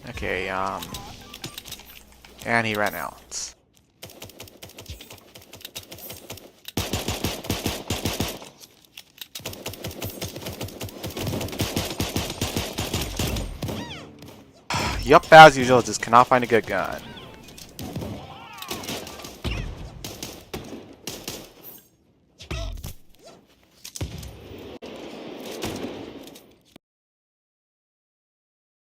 Okay, and he ran out. Yup, as usual, just cannot find a good gun.